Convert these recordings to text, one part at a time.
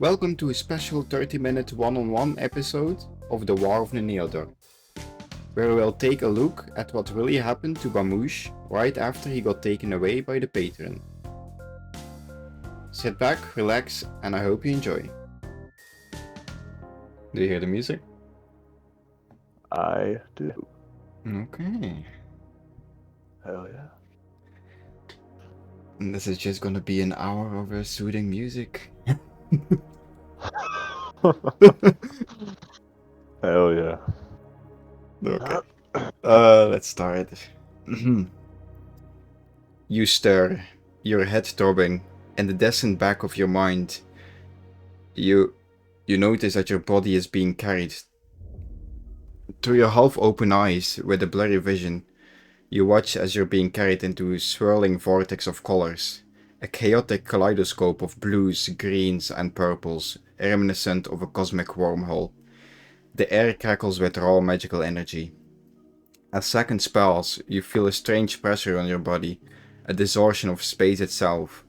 Welcome to a special 30-minute one-on-one episode of The War of Neneador, where we'll take a look at what really happened to Bamouche right after he got taken away by the patron. Sit back, relax, and I hope you enjoy. Do you hear the music? I do. Okay. Hell yeah. And this is just gonna be an hour of soothing music. Hell yeah. Okay. Let's start. You stir, your head throbbing, in the distant back of your mind. You notice that your body is being carried. Through your half-open eyes, with a blurry vision, you watch as you're being carried into a swirling vortex of colors. A chaotic kaleidoscope of blues, greens, and purples, reminiscent of a cosmic wormhole. The air crackles with raw magical energy. As seconds pass, you feel a strange pressure on your body, a distortion of space itself.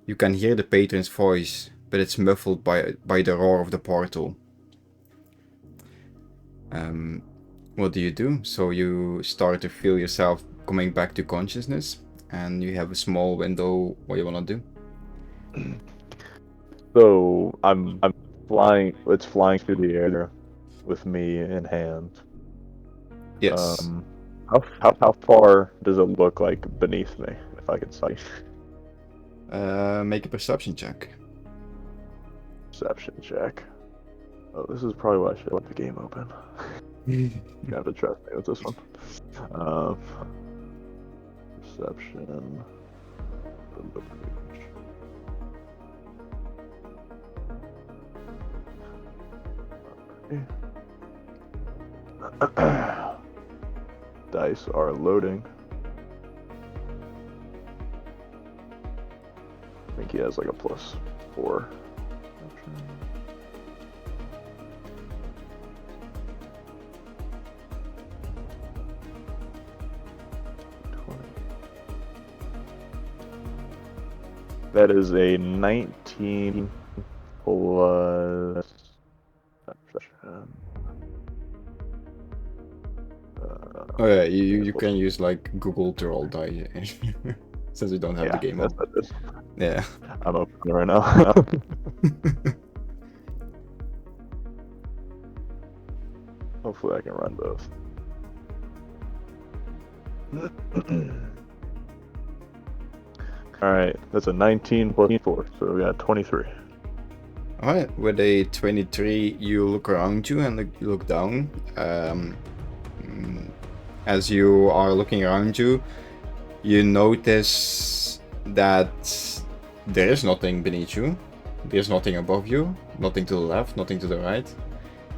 You can hear the patron's voice, but it's muffled by the roar of the portal. What do you do? So you start to feel yourself coming back to consciousness, and you have a small window. What you wanna do? So I'm flying. It's flying through the air with me in hand. Yes. How far does it look like beneath me, if I can see? Make a perception check. Perception check. Oh, this is probably why I should let the game open. You have to trust me with this one. Perception. Dice are loading. I think he has like a +4. That is a 19 plus. Oh yeah, you can use like Google to roll die since we don't have the game that's on. what it is. Yeah. I'm open right now. Hopefully I can run both. Alright, that's a 19 plus 4, so we got 23. Alright, with a 23, you look around you and you look down. As you are looking around you, you notice that there is nothing beneath you. There's nothing above you, nothing to the left, nothing to the right.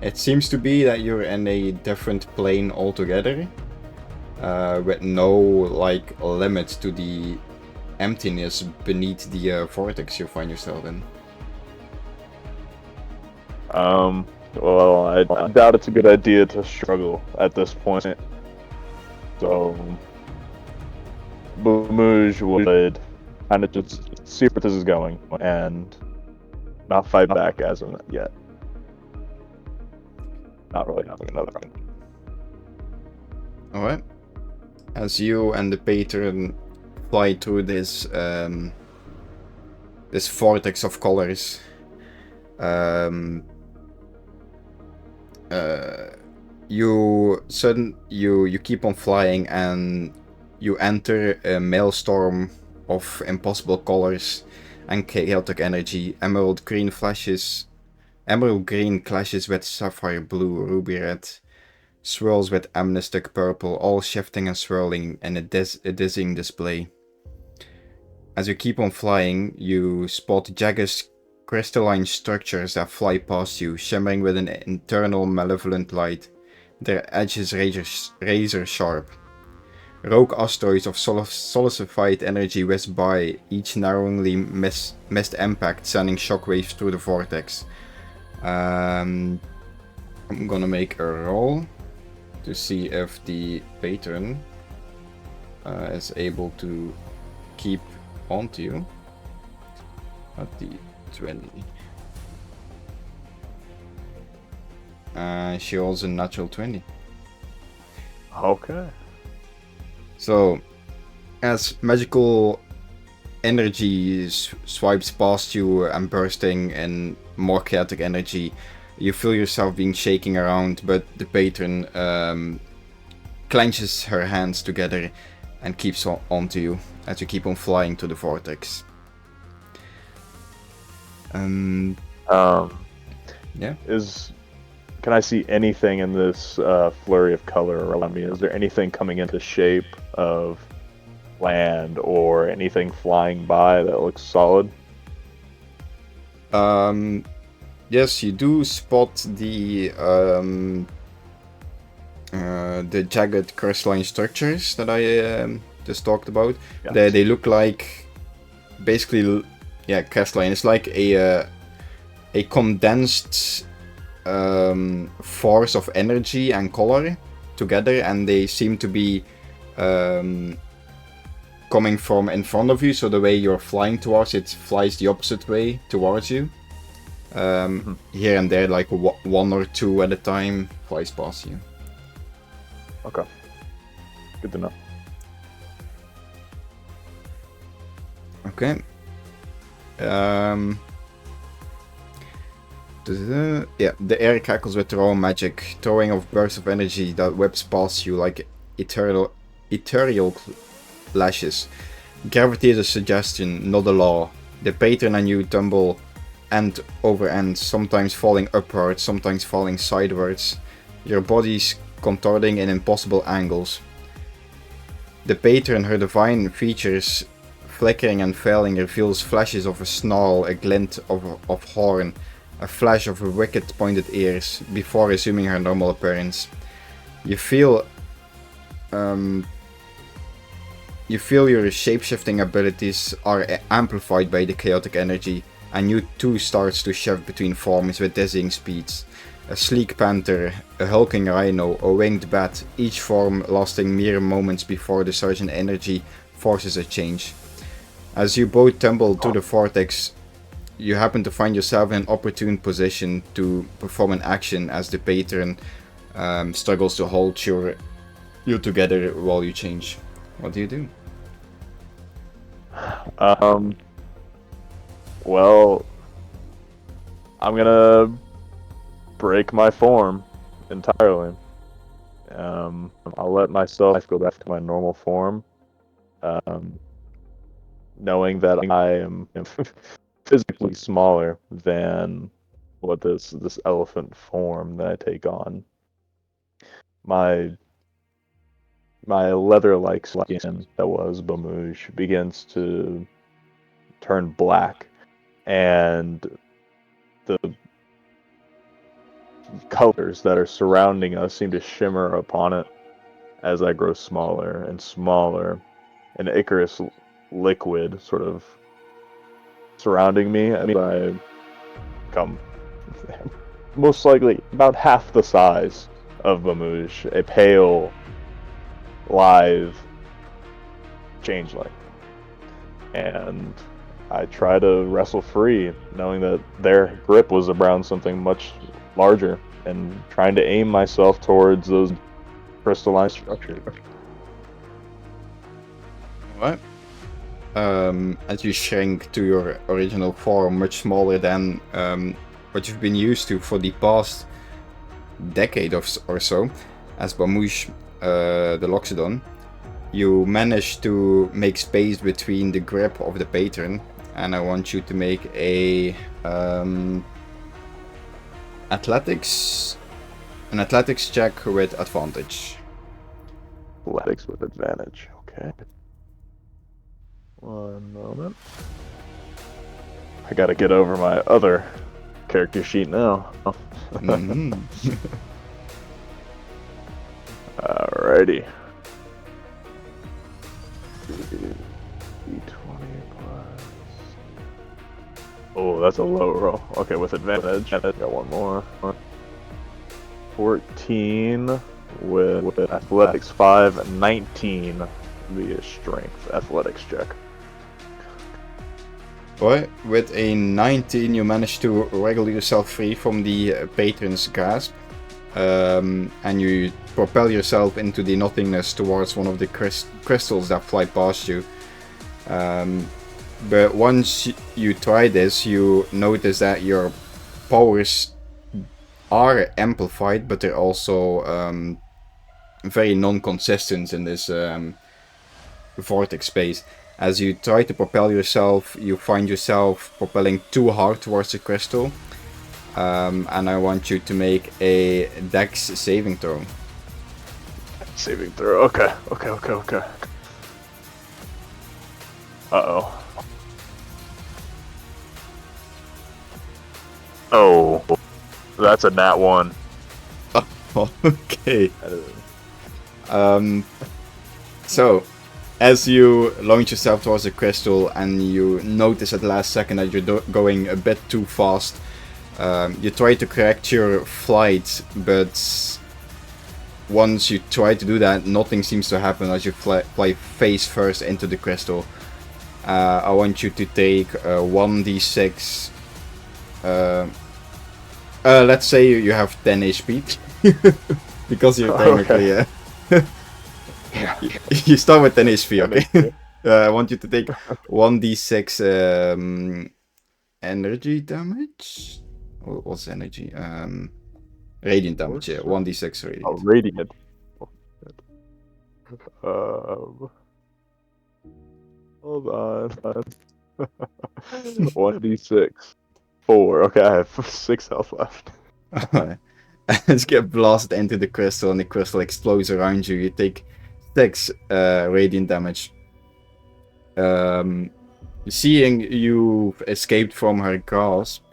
It seems to be that you're in a different plane altogether, with no like limit to the emptiness beneath the vortex you find yourself in. Well, I doubt it's a good idea to struggle at this point. So, Bamouche would kind of just see where this is going and not fight back as of yet. Not really having another one. Alright. As you and the patron fly through this this vortex of colors, you keep on flying and you enter a maelstrom of impossible colors and chaotic energy. Emerald green clashes with sapphire blue, ruby red, swirls with amnestic purple, all shifting and swirling in a dizzying display. As you keep on flying, you spot jagged crystalline structures that fly past you, shimmering with an internal malevolent light, their edges razor sharp. Rogue asteroids of solidified energy whiz by, each narrowly missed impact sending shockwaves through the vortex. I'm gonna make a roll to see if the patron is able to keep onto you at the 20. She rolls a natural 20. Okay. So, as magical energy swipes past you and bursting in more chaotic energy, you feel yourself being shaking around, but the patron clenches her hands together and keeps onto you as you keep on flying to the vortex. Yeah. Can I see anything in this flurry of color around me? Is there anything coming into shape of land or anything flying by that looks solid? Yes, you do spot the jagged crystalline structures that I just talked about. Gotcha. They look like basically, yeah, crystalline. It's like a condensed force of energy and color together, and they seem to be coming from in front of you. So the way you're flying towards it flies the opposite way towards you. Here and there, like one or two at a time, flies past you. Okay. Good to know. Okay. Yeah, the air crackles with raw magic, throwing off bursts of energy that whips past you like ethereal lashes. Gravity is a suggestion, not a law. The patron and you tumble end over end, sometimes falling upwards, sometimes falling sidewards, your bodies contorting in impossible angles. The patron, her divine features flickering and failing, reveals flashes of a snarl, a glint of horn, a flash of her wicked pointed ears, before resuming her normal appearance. You feel your shape-shifting abilities are amplified by the chaotic energy, and you too starts to shift between forms with dizzying speeds. A sleek panther, a hulking rhino, a winged bat, each form lasting mere moments before the surge in energy forces a change. As you both tumble to the vortex, you happen to find yourself in an opportune position to perform an action as the patron struggles to hold you together while you change. What do you do? Well, I'm gonna break my form entirely. I'll let myself go back to my normal form, knowing that I am physically smaller than what this elephant form that I take on. My leather-like skin that was Bamouche begins to turn black, and the colors that are surrounding us seem to shimmer upon it as I grow smaller and smaller. An Icarus liquid sort of surrounding me as I become most likely about half the size of Bamouche, a pale, live changeling. And I try to wrestle free, knowing that their grip was around something much larger, and trying to aim myself towards those crystalline structures. What? As you shrink to your original form, much smaller than what you've been used to for the past decade or so, as Bamouche the Loxodon, you manage to make space between the grip of the patron, and I want you to make a athletics check with advantage. Athletics with advantage, okay. One moment. I gotta get over my other character sheet now. Mm-hmm. Alrighty. D20 plus. Oh, that's a low roll. Okay, with advantage. I got one more. 14 with athletics 5, 19 via strength athletics check. Boy, with a 19 you manage to wriggle yourself free from the patron's grasp, and you propel yourself into the nothingness towards one of the crystals that fly past you. But once you try this, you notice that your powers are amplified, but they're also very non-consistent in this vortex space. As you try to propel yourself, you find yourself propelling too hard towards the crystal. And I want you to make a Dex saving throw. Saving throw. Okay. Uh-oh. Oh. That's a nat 1. Oh, okay. So, as you launch yourself towards the crystal and you notice at the last second that you're going a bit too fast, you try to correct your flight, but once you try to do that, nothing seems to happen as you fly face first into the crystal. I want you to take 1d6. Let's say you have 10 HP. Because you're technically... you start with 10 HP, okay? I want you to take 1d6 energy damage? What's energy? Radiant damage, yeah. 1d6 radiant. Oh, radiant. Hold on. 1d6. 4. Okay, I have 6 health left. As you get blasted into the crystal and the crystal explodes around you, you take 6 radiant damage. Seeing you've escaped from her grasp,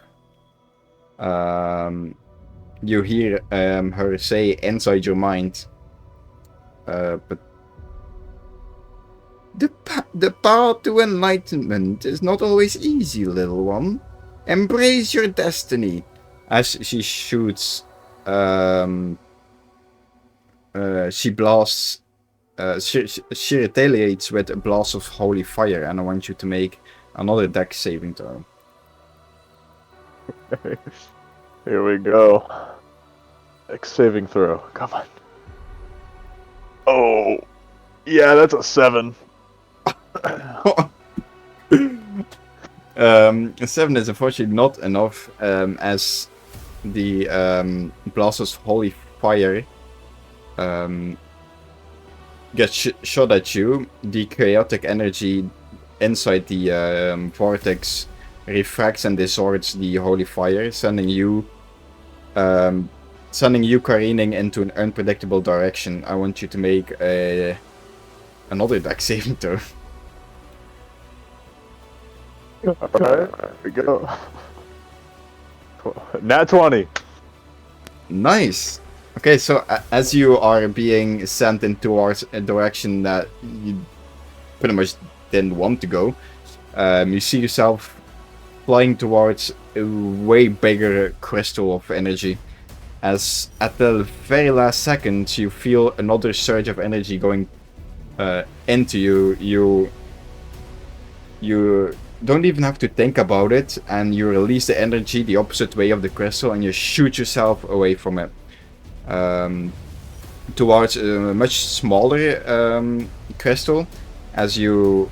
you hear her say inside your mind, but the path to enlightenment is not always easy, little one. Embrace your destiny. As she shoots, she blasts. She retaliates with a blast of holy fire, and I want you to make another Dex saving throw. Here we go. Dex saving throw. Come on. Oh, yeah, that's a 7. A 7 is unfortunately not enough, as the blast of holy fire gets shot at you. The chaotic energy inside the vortex refracts and distorts the holy fire, sending you careening into an unpredictable direction. I want you to make another Dex saving throw. Alright, here we go. Nat 20. Nice. Okay, so as you are being sent in towards a direction that you pretty much didn't want to go, you see yourself flying towards a way bigger crystal of energy. As at the very last second, you feel another surge of energy going into you. You don't even have to think about it, and you release the energy the opposite way of the crystal, and you shoot yourself away from it. Towards a much smaller crystal. As you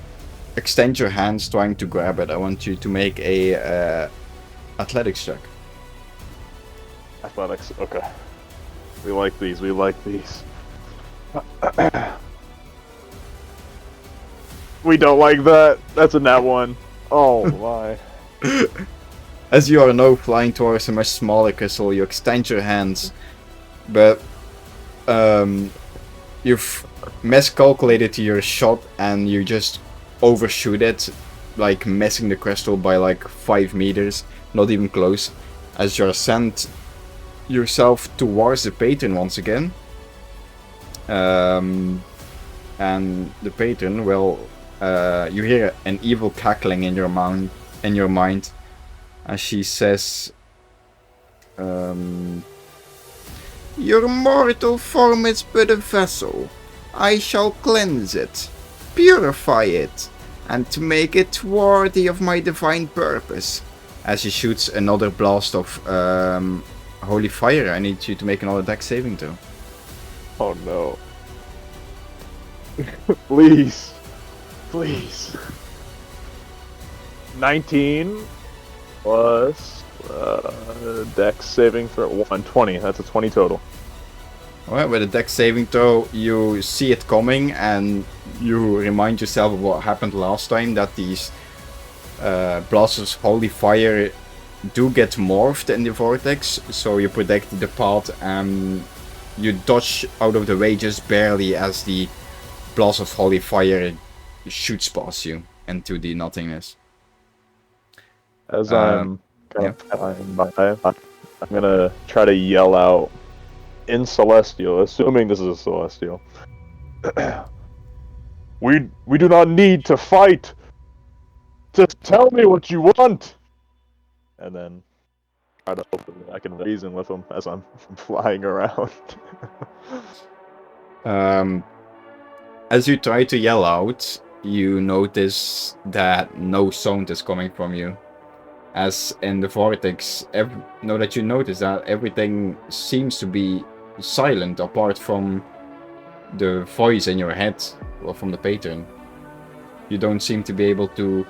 extend your hands trying to grab it, I want you to make a athletics check. Athletics, okay. We like these. We don't like that. That's a nat 1. Oh my. As you are now flying towards a much smaller crystal, you extend your hands, but you've miscalculated your shot and you just overshoot it, like missing the crystal by like 5 meters, not even close, as you're sent yourself towards the patron once again. And the patron will, you hear an evil cackling in your mind, as she says, your mortal form is but a vessel. I shall cleanse it, purify it, and to make it worthy of my divine purpose. As she shoots another blast of holy fire, I need you to make another dex saving throw. Oh no. Please. Please. 19 plus dex saving for 120. That's a 20 total. Alright, with a dex saving throw, you see it coming and you remind yourself of what happened last time, that these blasters of holy fire do get morphed in the vortex, so you predict the path and you dodge out of the way just barely as the blast of holy fire shoots past you into the nothingness. As I'm kind of flying by, I'm gonna try to yell out in Celestial, assuming this is a Celestial. We do not need to fight. Just tell me what you want. And then try to hopefully I can reason with them as I'm flying around. As you try to yell out, you notice that no sound is coming from you. As in the vortex, now that you notice that everything seems to be silent apart from the voice in your head or from the patron. You don't seem to be able to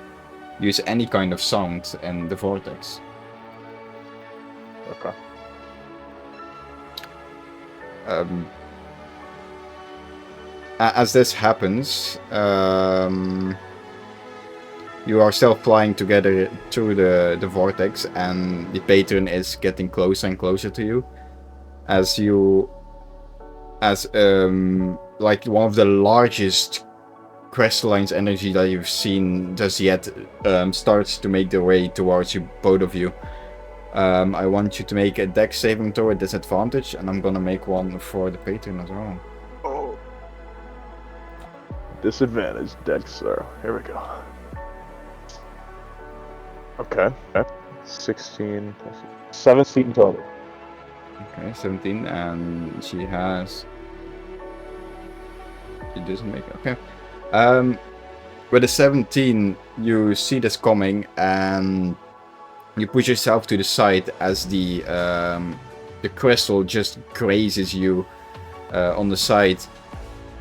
use any kind of sound in the vortex. Okay. As this happens, you are still flying together through the vortex, and the patron is getting closer and closer to you. As like one of the largest crystalline energy that you've seen just yet starts to make their way towards you, both of you. I want you to make a dex saving throw at disadvantage, and I'm gonna make one for the patron as well. Oh. Disadvantage dex, sir. Here we go. Okay. 16 plus 17 total. Okay, 17, and she has... She doesn't make it. Okay. With a 17, you see this coming, and you push yourself to the side as the crystal just grazes you on the side,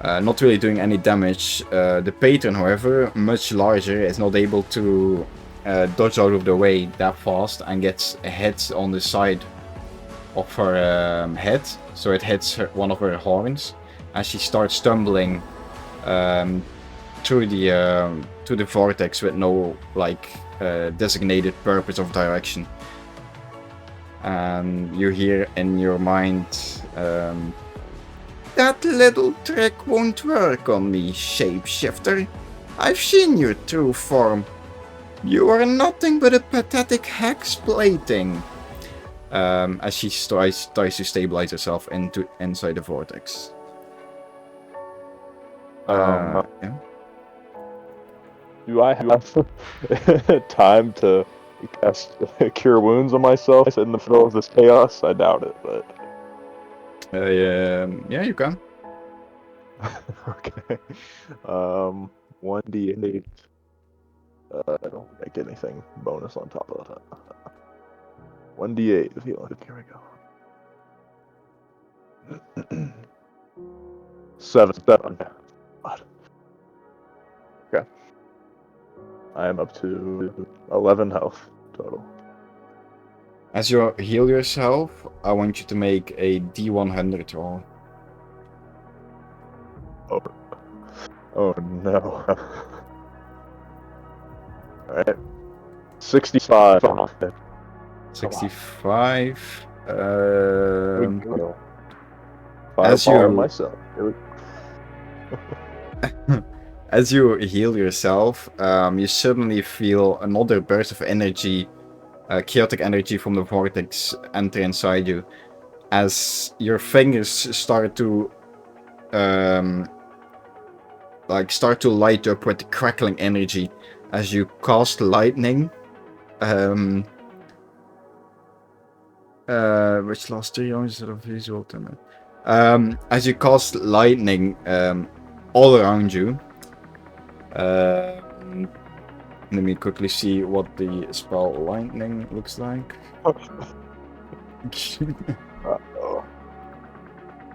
not really doing any damage. The patron, however, much larger, is not able to dodge out of the way that fast and gets a hit on the side of her head, so it hits one of her horns as she starts stumbling through the vortex with no designated purpose of direction. And you hear in your mind, that little trick won't work on me, shapeshifter. I've seen your true form. You are nothing but a pathetic hex-plating. As she tries to stabilize herself inside the vortex. Yeah. Do I have time to cast Cure Wounds on myself in the middle of this chaos? I doubt it, but... Yeah, you can. Okay. 1d8. I don't make anything bonus on top of that. 1d8 healing. Here we go. 7. God. Okay. I am up to 11 health total. As you heal yourself, I want you to make a D100 roll. Oh no. Alright. 65. 65. As you myself. As you heal yourself, you suddenly feel another burst of energy, chaotic energy from the vortex enter inside you. As your fingers start to light up with crackling energy, as you cast lightning, which lasts 3 rounds instead of visual time. As you cast lightning all around you. Let me quickly see what the spell lightning looks like. Uh-oh.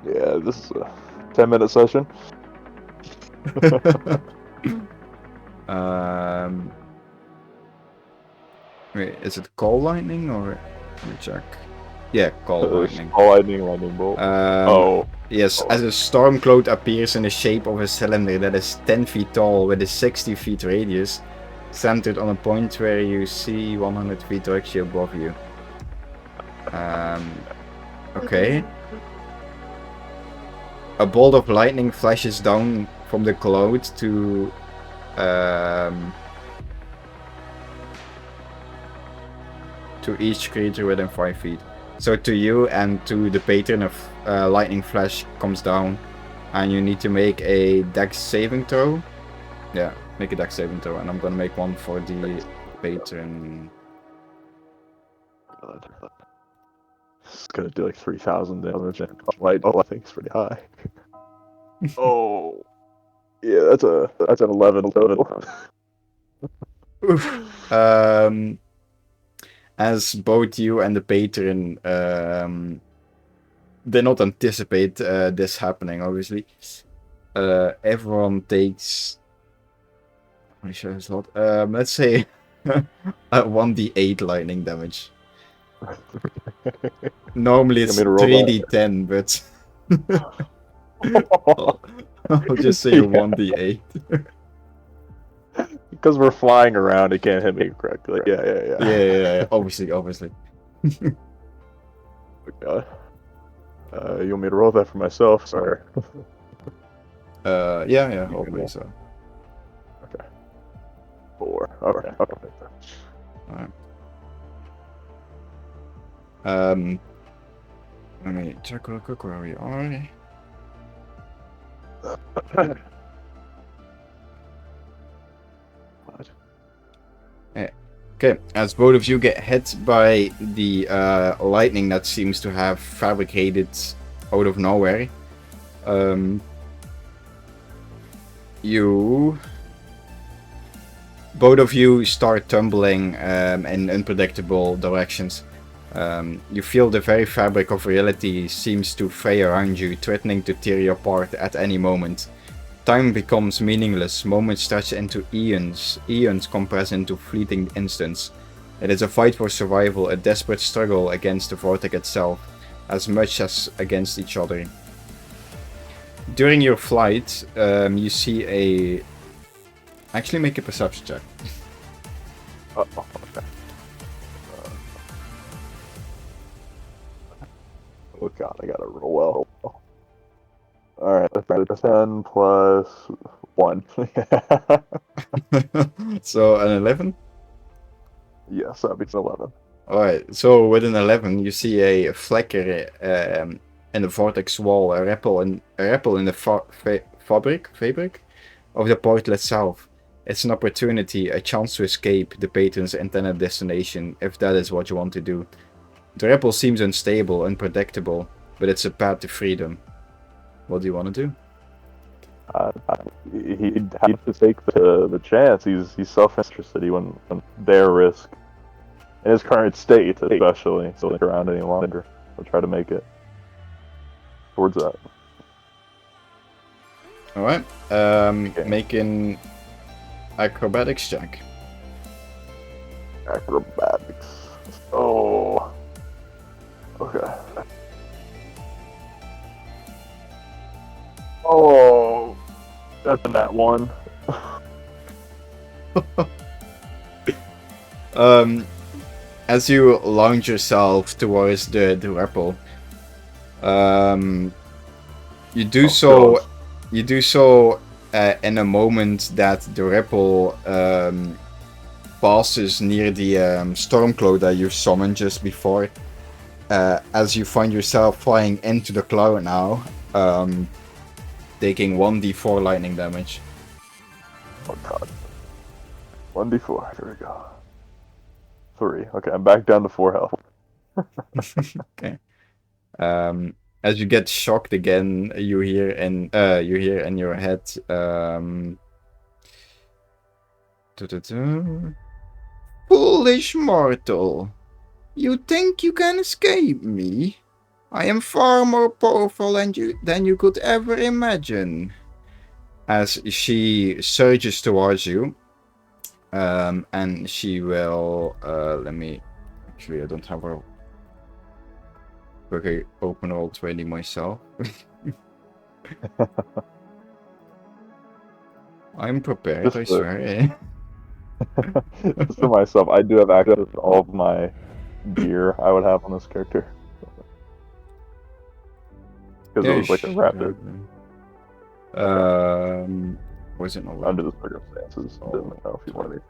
Yeah, this is a 10-minute session. Wait, is it call lightning or let me check? Yeah, call lightning. All lightning bolt. Yes, as a storm cloud appears in the shape of a cylinder that is 10 feet tall with a 60 feet radius, centered on a point where you see 100 feet directly above you. Okay. A bolt of lightning flashes down from the cloud to each creature within 5 feet. So to you and to the patron of lightning flash comes down, and you need to make a dex saving throw. Yeah, make a dex saving throw, and I'm gonna make one for the patron. It's gonna do like 3,000 damage. Light, I think it's pretty high. Oh, yeah, that's an 11 total. As both you and the patron did not anticipate this happening, obviously. Everyone takes. Holy shit, it's a lot. Let's say 1d8 lightning damage. Normally it's 3d10, but I'll just say 1d8. Because we're flying around, it can't hit me correctly. Yeah. Obviously. Oh, God. You want me to roll that for myself, or? Yeah, hopefully so. Okay. 4. Okay. Alright. Let me check real quick where we are. Okay, as both of you get hit by the lightning that seems to have fabricated out of nowhere, both of you start tumbling in unpredictable directions. You feel the very fabric of reality seems to fray around you, threatening to tear you apart at any moment. Time becomes meaningless, moments stretch into eons, eons compress into fleeting instants. It is a fight for survival, a desperate struggle against the vortex itself, as much as against each other. During your flight, you see a... Actually, make a perception check. Okay. Oh God, I gotta roll well. Alright, that's 10 plus 1. So, an 11? Yes, that beats an 11. Alright, so with an 11, you see a flicker in the vortex wall, a ripple in the fabric of the portal itself. It's an opportunity, a chance to escape the patron's intended destination, if that is what you want to do. The ripple seems unstable, unpredictable, but it's a path to freedom. What do you want to do? He'd have to take the chance. He's self-interested. He wouldn't dare risk, in his current state, especially, to stick around any longer. He'll try to make it towards that. Alright, okay. Make an acrobatics check. Acrobatics. Oh. Okay. Oh. That's in that one. As you launch yourself towards the ripple, you do so in a moment that the ripple passes near the storm cloud that you summoned just before. As you find yourself flying into the cloud now, taking 1d4 lightning damage. Oh God. 1d4. Here we go. 3. Okay, I'm back down to 4 health. Okay. As you get shocked again, you hear in your head, foolish mortal. You think you can escape me? I am far more powerful than you could ever imagine. As she surges towards you, and she will. Let me. Actually, I don't have a. Okay, open Roll20 myself. I'm prepared, I swear. Just for myself, I do have access to all of my gear I would have on this character. Because it was like a rapid. Was it not Under the circumstances, I didn't know if you wanted me to.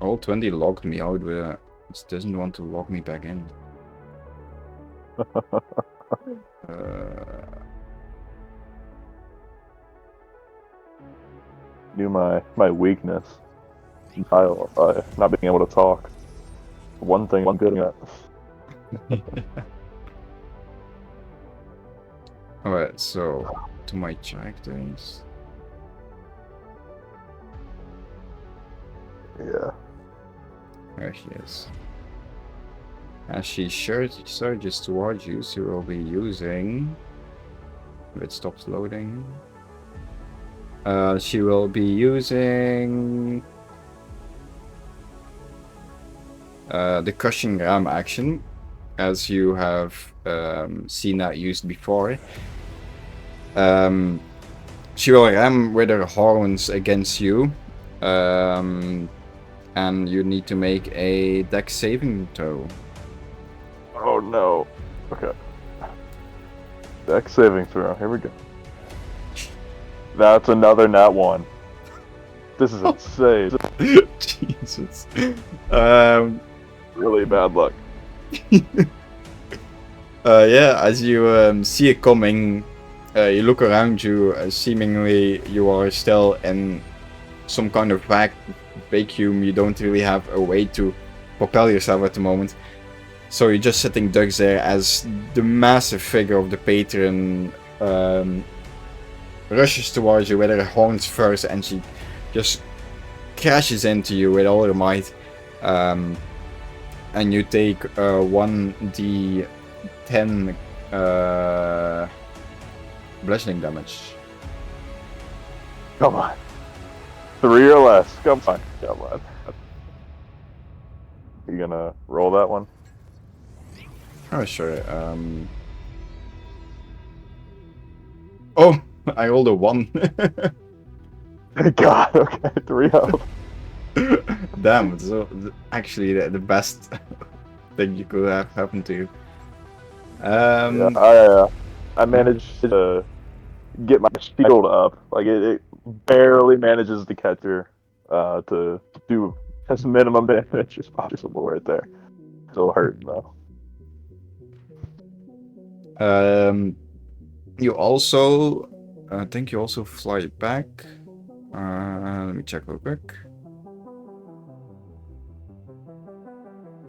Roll20 logged me out, but it doesn't want to log me back in. Knew my weakness. Kyle, not being able to talk. One thing I'm good at. Alright, so to my characters. Yeah. There she is. As she surges towards you, she will be using. If it stops loading. She will be using the crushing ram action, as you have seen that used before. She will ram with her horns against you, and you need to make a dex saving throw. Oh no. Okay. Dex saving throw. Here we go. That's another nat 1. This is insane. Jesus. Really bad luck. Yeah, as you see it coming, you look around you, seemingly you are still in some kind of vacuum. You don't really have a way to propel yourself at the moment. So you're just sitting ducks there as the massive figure of the patron rushes towards you with her horns first, and she just crashes into you with all her might. And you take 1d10 bludgeoning damage. Come on. 3 or less. Come on. You gonna roll that one? Oh, sure. Oh, I rolled a 1. Thank God. Okay, 3 up. Damn, so actually the best thing you could have happened to you. Yeah, I managed to get my shield up. Like it barely manages to catch her to do as minimum damage as possible right there. Still hurting though. You also, I think you also fly back. Let me check real quick.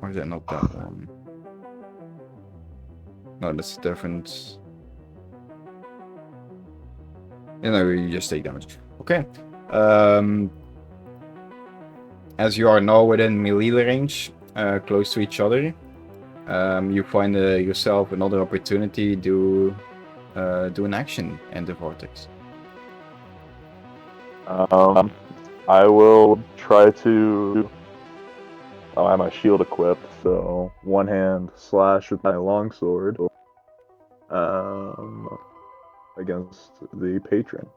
Or is that not that one? No, that's different. You know, you just take damage. Okay. As you are now within melee range, close to each other, you find yourself another opportunity to do an action in the vortex. I will try to. Oh, I have my shield equipped, so one hand slash with my longsword against the patron.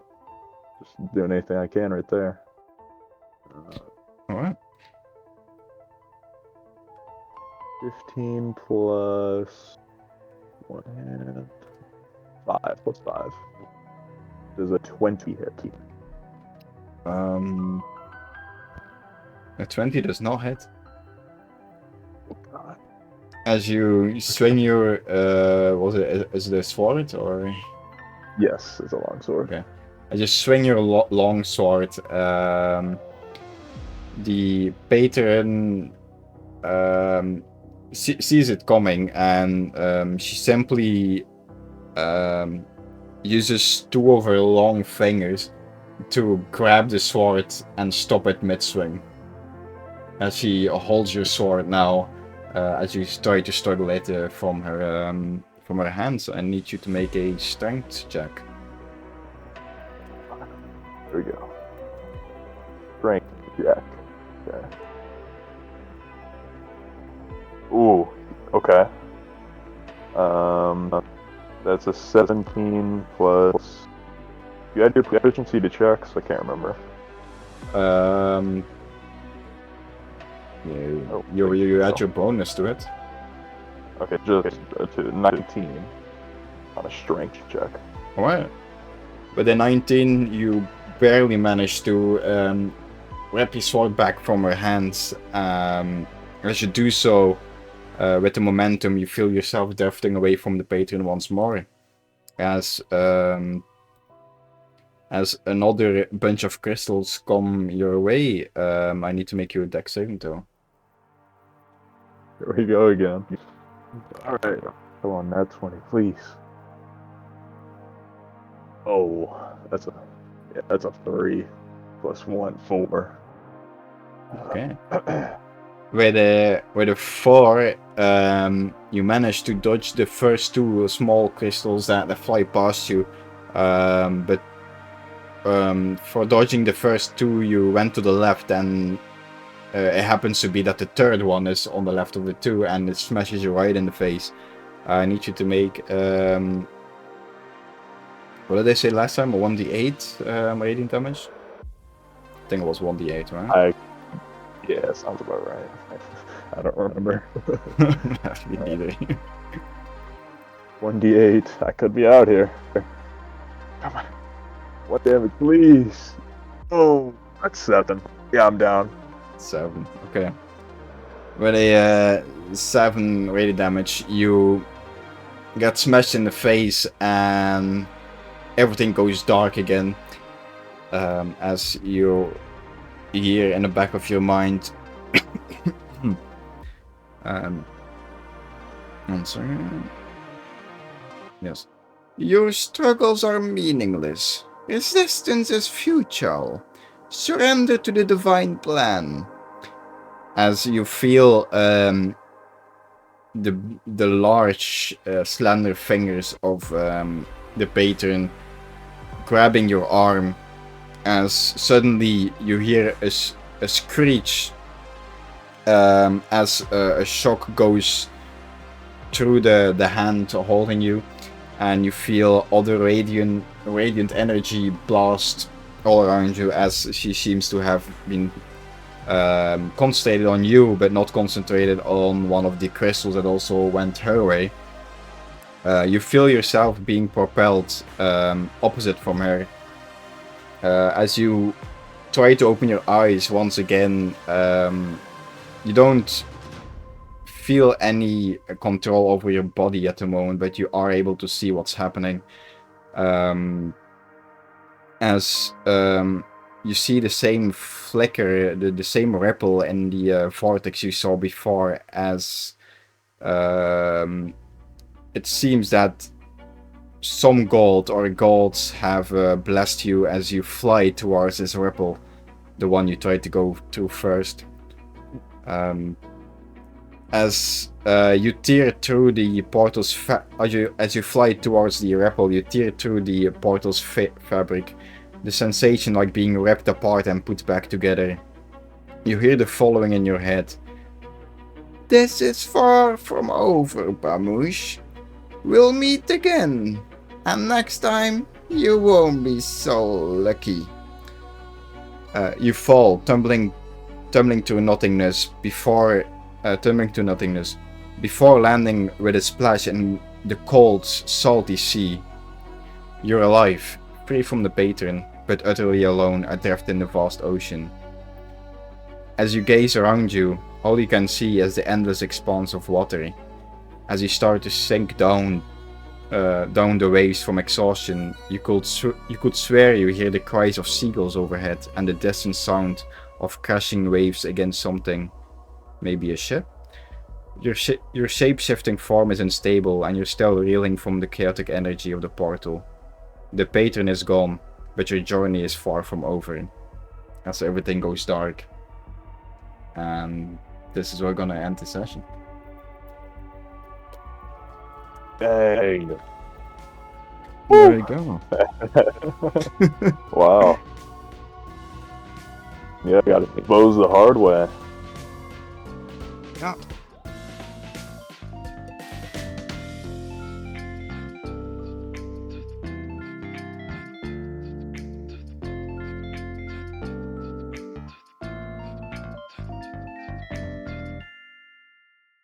Just doing anything I can right there. Alright. 15 plus 1 hand. 5 plus 5. Does a 20 hit? A 20 does not hit. Oh God. As you swing your, is it a sword or? Yes, it's a longsword. Okay. As you swing your long sword, the patron sees it coming, and she simply uses 2 of her long fingers, to grab the sword and stop it mid-swing. As she holds your sword now, as you try to struggle it from her hands. I need you to make a strength check. There we go. Strength check. Okay. Ooh. Okay. That's a 17 plus. You add your proficiency to checks? I can't remember. Yeah, you add your bonus to it. Okay, just to 19 on a strength check. Alright. With a 19, you barely manage to grab your sword back from her hands. As you do so, with the momentum, you feel yourself drifting away from the patron once more. As another bunch of crystals come your way, I need to make you a dex saving throw. Here we go again. Alright, come on, nat 20, please. Oh, that's a 3 plus 1, 4. Okay. With a 4, you manage to dodge the first 2 small crystals that fly past you. But for dodging the first 2, you went to the left, and it happens to be that the third one is on the left of the 2, and it smashes you right in the face. I need you to make what did I say last time? A 1d8 radiant damage? I think it was 1d8, right? Yeah, sounds about right. I don't remember. Me neither. 1d8. I could be out here. Come on. What damage, please? Oh, that's 7. Yeah, I'm down. 7. Okay. With a 7 radiant damage, you get smashed in the face, and everything goes dark again. As you hear in the back of your mind. One second. Yes. Your struggles are meaningless. Resistance is futile. Surrender to the divine plan. As you feel the large, slender fingers of the patron grabbing your arm, as suddenly you hear a screech as a shock goes through the hand holding you, and you feel other radiant energy blast all around you, as she seems to have been concentrated on you, but not concentrated on one of the crystals that also went her way. You feel yourself being propelled opposite from her. As you try to open your eyes once again, you don't feel any control over your body at the moment, but you are able to see what's happening. As you see the same flicker, the same ripple in the vortex you saw before, as it seems that some god or gods have blessed you as you fly towards this ripple, the one you tried to go to first. As you tear through the portal's as you fly towards the ripple, you tear through the portal's fabric, the sensation like being ripped apart and put back together. You hear the following in your head. This is far from over, Bamush. We'll meet again, and next time you won't be so lucky. You fall, tumbling to nothingness before landing with a splash in the cold, salty sea. You're alive, free from the patron, but utterly alone, adrift in the vast ocean. As you gaze around you, all you can see is the endless expanse of water. As you start to sink down the waves from exhaustion, you could swear you hear the cries of seagulls overhead and the distant sound of crashing waves against something. Maybe a ship? Your shape-shifting form is unstable, and you're still reeling from the chaotic energy of the portal. The patron is gone, but your journey is far from over, as everything goes dark. And this is where we're gonna end the session. Dang. There you go. Wow. Yeah, I got to expose the hard way. Yeah.